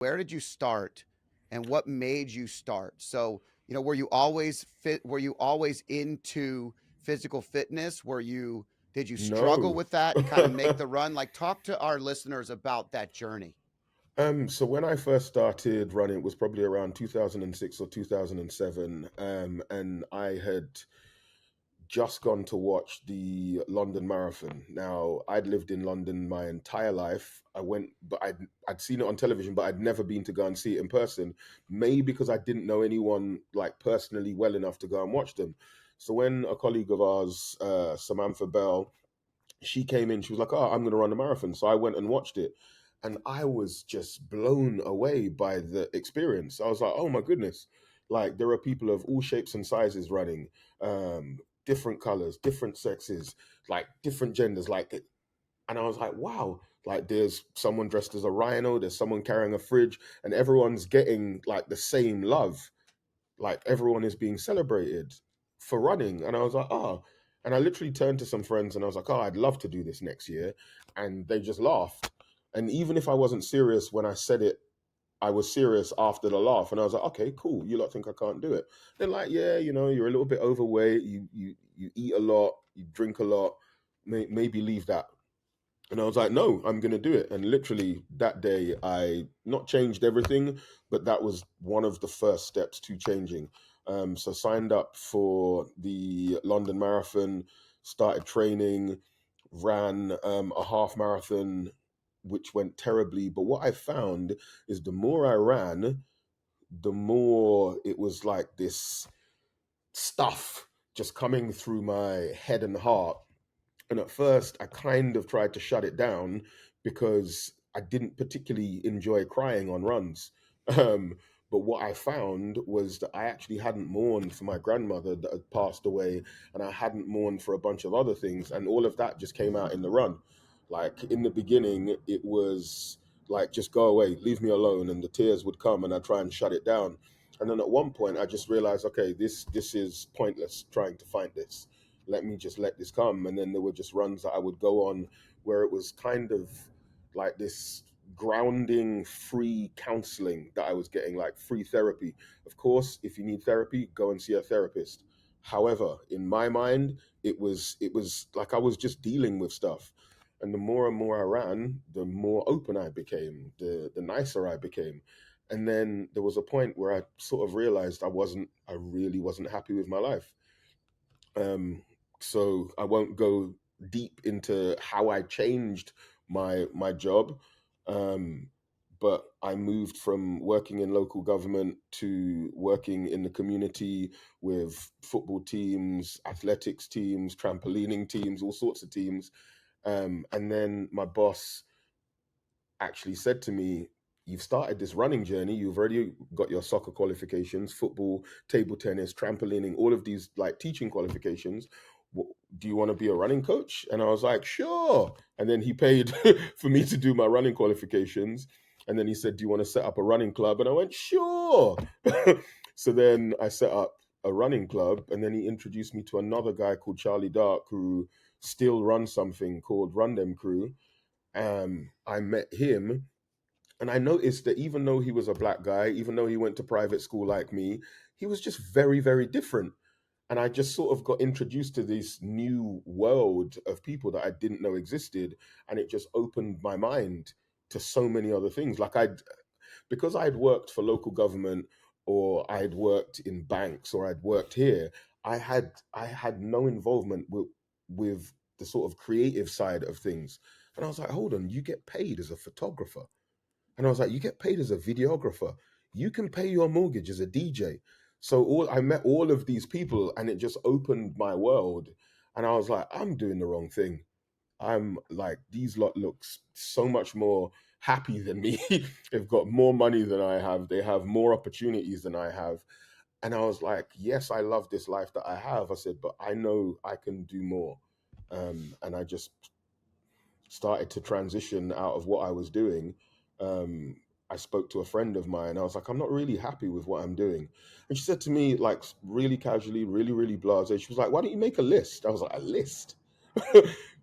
where did you start and what made you start? So, were you always fit? Were you always into physical fitness? Did you struggle No. with that and kind of make the run? Like, talk to our listeners about that journey. So when I first started running, it was probably around 2006 or 2007, and I had just gone to watch the London Marathon. Now, I'd lived in London my entire life. I went, but I'd seen it on television, but I'd never been to go and see it in person. Maybe because I didn't know anyone like personally well enough to go and watch them. So when a colleague of ours, Samantha Bell, she came in, she was like, "Oh, I'm going to run the marathon." So I went and watched it. And I was just blown away by the experience. I was like, "Oh my goodness." Like, there are people of all shapes and sizes running, different colors, different sexes, like different genders. And I was like, wow, like there's someone dressed as a rhino, there's someone carrying a fridge, and everyone's getting like the same love. Like, everyone is being celebrated for running. And I was like, oh. And I literally turned to some friends and I was like, oh, I'd love to do this next year. And they just laughed. And even if I wasn't serious when I said it, I was serious after the laugh. And I was like, okay, cool. You lot think I can't do it? They're like, yeah, you're a little bit overweight. You eat a lot, you drink a lot. Maybe leave that. And I was like, no, I'm going to do it. And literally that day, I not changed everything, but that was one of the first steps to changing. So signed up for the London Marathon, started training, ran a half marathon, which went terribly. But what I found is the more I ran, the more it was like this stuff just coming through my head and heart. And at first, I kind of tried to shut it down because I didn't particularly enjoy crying on runs. Um, but what I found was that I actually hadn't mourned for my grandmother that had passed away, and I hadn't mourned for a bunch of other things. And all of that just came out in the run. Like, in the beginning, it was like, just go away, leave me alone. And the tears would come, and I'd try and shut it down. And then at one point, I just realized, okay, this is pointless trying to fight this. Let me just let this come. And then there were just runs that I would go on where it was kind of like this grounding free counseling that I was getting, like free therapy. Of course, if you need therapy, go and see a therapist. However, in my mind, it was like I was just dealing with stuff. And the more and more I ran, the more open I became, the nicer I became. And then there was a point where I sort of realized I really wasn't happy with my life. um, so I won't go deep into how I changed my job. Um, but I moved from working in local government to working in the community with football teams, athletics teams, trampolining teams, all sorts of teams. And then my boss actually said to me, "You've started this running journey. You've already got your soccer qualifications, football, table tennis, trampolining, all of these like teaching qualifications. Do you want to be a running coach?" And I was like, "Sure." And then he paid for me to do my running qualifications. And then he said, "Do you want to set up a running club?" And I went, "Sure." So then I set up a running club. And then he introduced me to another guy called Charlie Dark, who still runs something called Run Them Crew. I met him, and I noticed that even though he was a black guy, even though he went to private school like me, he was just very, very different. And I just sort of got introduced to this new world of people that I didn't know existed. And it just opened my mind to so many other things. Because I'd worked for local government, or I'd worked in banks, or I'd worked here, I had no involvement with the sort of creative side of things. And I was like, hold on, you get paid as a photographer. And I was like, you get paid as a videographer. You can pay your mortgage as a DJ. So I met all of these people, and it just opened my world. And I was like, I'm doing the wrong thing. I'm like, these lot looks so much more happy than me. They've got more money than I have. They have more opportunities than I have. And I was like, yes, I love this life that I have. I said, but I know I can do more. And I just started to transition out of what I was doing. um, I spoke to a friend of mine. I was like, I'm not really happy with what I'm doing. And she said to me, like, really casually, really, really blasé, she was like, why don't you make a list? I was like, a list?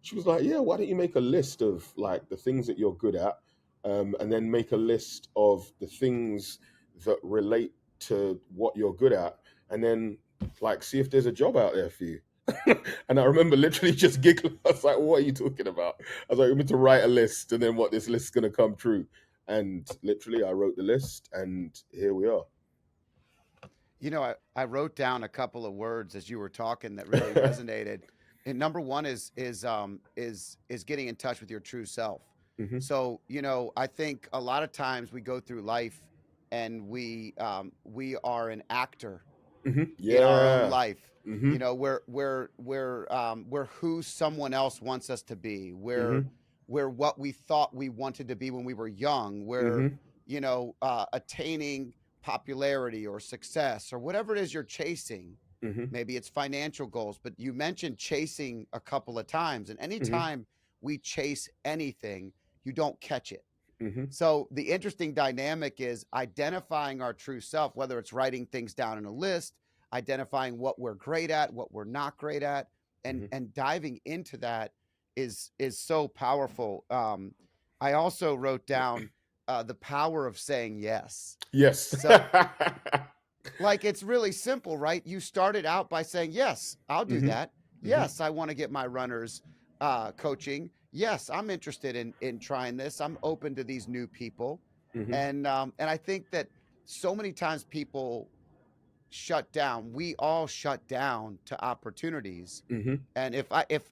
She was like, yeah, why don't you make a list of like the things that you're good at? and then make a list of the things that relate to what you're good at, and then like see if there's a job out there for you. And I remember literally just giggling. I was like, "What are you talking about?" I was like, "We need to write a list, and then what this list is going to come true." And literally, I wrote the list, and here we are. You know, I wrote down a couple of words as you were talking that really resonated. And number one is getting in touch with your true self. Hmm. So, you know, I think a lot of times we go through life and we are an actor in our own Yeah. life. Hmm. You know, we're who someone else wants us to be. Hmm. We're what we thought we wanted to be when we were young. We're, Hmm. you know, attaining popularity or success or whatever it is you're chasing. Hmm. Maybe it's financial goals, but you mentioned chasing a couple of times, and Hmm. anytime we chase anything, you don't catch it. Hmm. So the interesting dynamic is identifying our true self, whether it's writing things down in a list, identifying what we're great at, what we're not great at, Hmm. and diving into that is so powerful. I also wrote down the power of saying yes. Yes. So like it's really simple, right? You started out by saying, "Yes, I'll do Hmm. that. Hmm. Yes, I want to get my runners coaching. Yes, I'm interested in trying this. I'm open to these new people." Hmm. And I think that so many times people shut down. We all shut down to opportunities. Hmm. And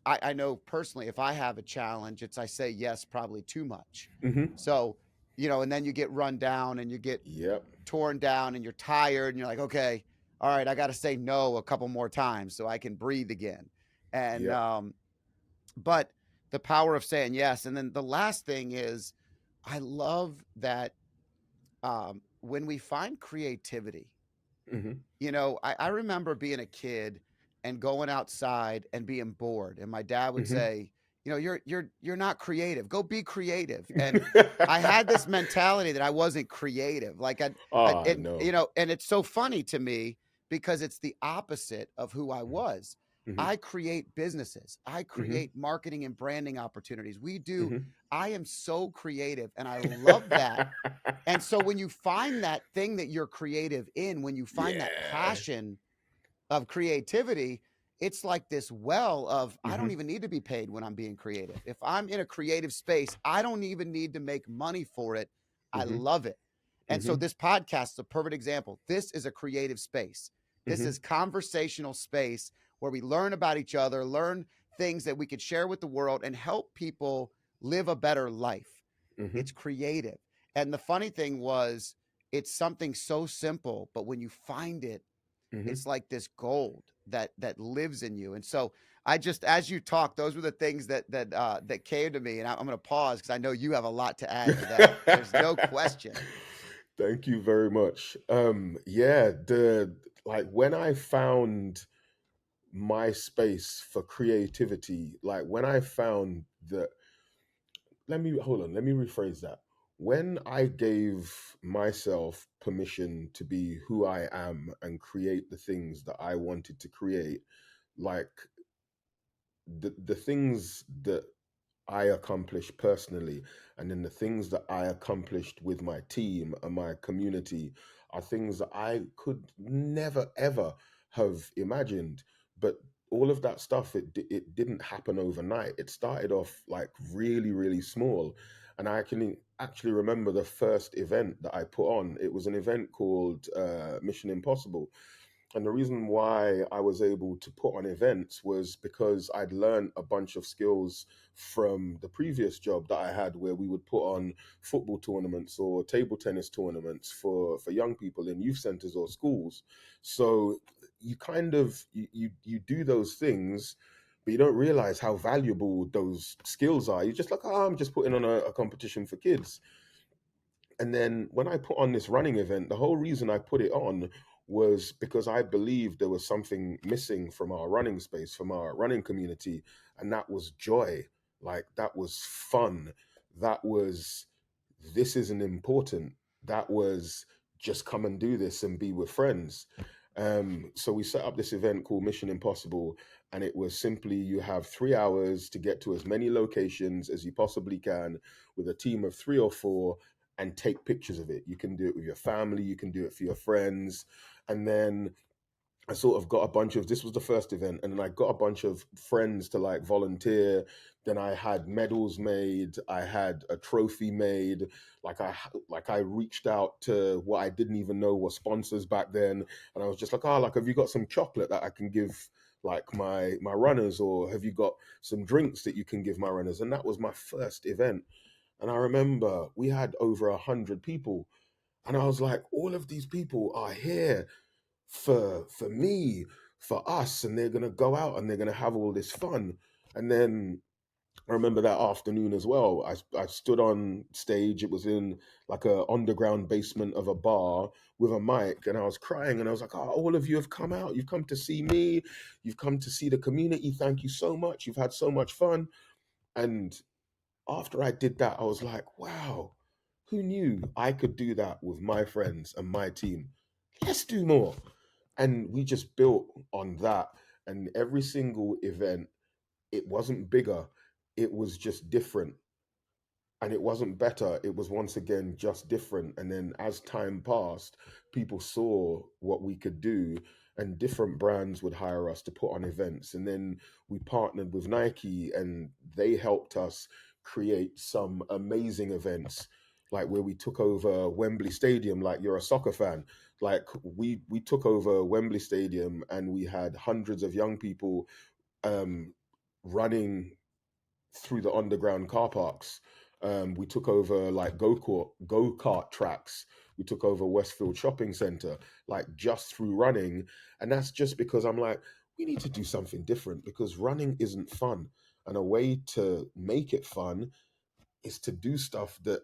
I know personally, if I have a challenge, it's I say yes probably too much. Hmm. So, you know, and then you get run down and you get Yep. torn down and you're tired and you're like, okay, all right, I got to say no a couple more times so I can breathe again. And, Yep. but the power of saying yes. And then the last thing is, I love that when we find creativity, Hmm. you know, I remember being a kid and going outside and being bored, and my dad would Hmm. say, you know, you're not creative. Go be creative. And I had this mentality that I wasn't creative. Like Ah, and you no. know, and it's so funny to me because it's the opposite of who I was. Hmm. I create businesses. I Hmm. create marketing and branding opportunities. We do. Hmm. I am so creative, and I love that. And so when you find that thing that you're creative in, when you find that Yeah. passion of creativity, it's like this well of I don't Hmm. even need to be paid when I'm being creative. If I'm in a creative space, I don't even need to make money for it. I Hmm. love it. And so Hmm. this podcast is a perfect example. This is a creative space. This Hmm. is conversational space where we learn about each other, learn things that we could share with the world and help people live a better life. Hmm. It's creative. And the funny thing was, it's something so simple, but when you find it, Hmm. it's like this gold that lives in you. And so I just, as you talk, those were the things that came to me. And I'm going to pause because I know you have a lot to add to that. There's no question. Thank you very much. Yeah, the like when I found my space for creativity, like when I found that, let me hold on, let me rephrase that. When I gave myself permission to be who I am and create the things that I wanted to create, like the things that I accomplished personally, and then the things that I accomplished with my team and my community are things that I could never ever have imagined. But all of that stuff, it didn't happen overnight. It started off like really, really small, and I can actually remember the first event that I put on. It was an event called Mission Impossible, and the reason why I was able to put on events was because I'd learned a bunch of skills from the previous job that I had, where we would put on football tournaments or table tennis tournaments for young people in youth centers or schools. So you kind of you do those things, but you don't realize how valuable those skills are. You're just like, oh, I'm just putting on a competition for kids. And then when I put on this running event, the whole reason I put it on was because I believed there was something missing from our running space, from our running community, and that was joy. Like that was fun. That was, this isn't important. That was just come and do this and be with friends. So we set up this event called Mission Impossible, and it was simply you have 3 hours to get to as many locations as you possibly can with a team of 3 or 4 and take pictures of it. You can do it with your family, you can do it for your friends. And then I sort of got a bunch of, this was the first event, and then I got a bunch of friends to like volunteer. Then I had medals made, I had a trophy made. Like I reached out to what I didn't even know were sponsors back then, and I was just like, oh, like, have you got some chocolate that I can give like my runners, or have you got some drinks that you can give my runners? And that was my first event, and I remember we had over 100 people, and I was like, all of these people are here for me, for us, and they're gonna go out and they're gonna have all this fun. And then I remember that afternoon as well. I stood on stage. It was in like a underground basement of a bar with a mic, and I was crying. And I was like, "Oh, all of you have come out. You've come to see me. You've come to see the community. Thank you so much. You've had so much fun." And after I did that, I was like, "Wow, who knew I could do that with my friends and my team? Let's do more." And we just built on that. And every single event, it wasn't bigger, it was just different. And it wasn't better, it was once again just different. And then as time passed, people saw what we could do, and different brands would hire us to put on events. And then we partnered with Nike, and they helped us create some amazing events, like where we took over Wembley Stadium. Like, you're a soccer fan, like we took over Wembley Stadium, and we had hundreds of young people um running through the underground car parks. We took over like go kart tracks. We took over Westfield Shopping Centre, like just through running. And that's just because I'm like, we need to do something different, because running isn't fun. And a way to make it fun is to do stuff that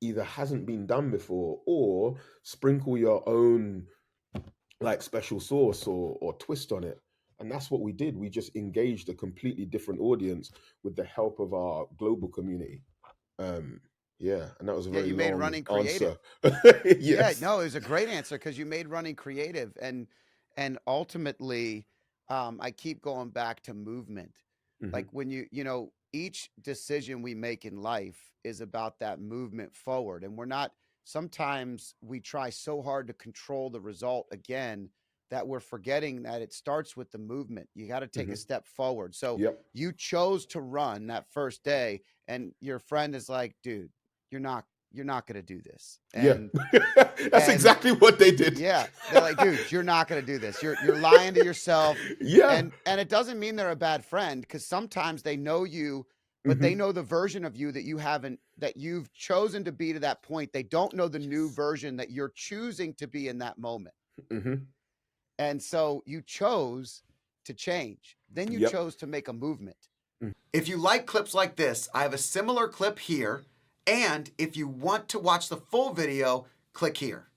either hasn't been done before, or sprinkle your own like special sauce or twist on it. And that's what we did. We just engaged a completely different audience with the help of our global community. Um, yeah, and that was a Yeah, very you made long running answer. creative. Yeah, Yes. no, it was a great answer because you made running creative, and ultimately, I keep going back to movement. Like Hmm. when each decision we make in life is about that movement forward, and we're not. Sometimes we try so hard to control the result again that we're forgetting that it starts with the movement. You got to take a Hmm. step forward. So Yep. you chose to run that first day, and your friend is like, "Dude, you're not you're not going to do this." Yeah. And That's and exactly what they did. yeah, they're like, "Dude, you're not going to do this. You're lying to yourself." Yeah. And it doesn't mean they're a bad friend, cuz sometimes they know you, but they Hmm. know the version of you that you've chosen to be to that point. They don't know the new version that you're choosing to be in that moment. Hmm. And so you chose to change. Then you Yep. chose to make a movement. If you like clips like this, I have a similar clip here. And if you want to watch the full video, click here.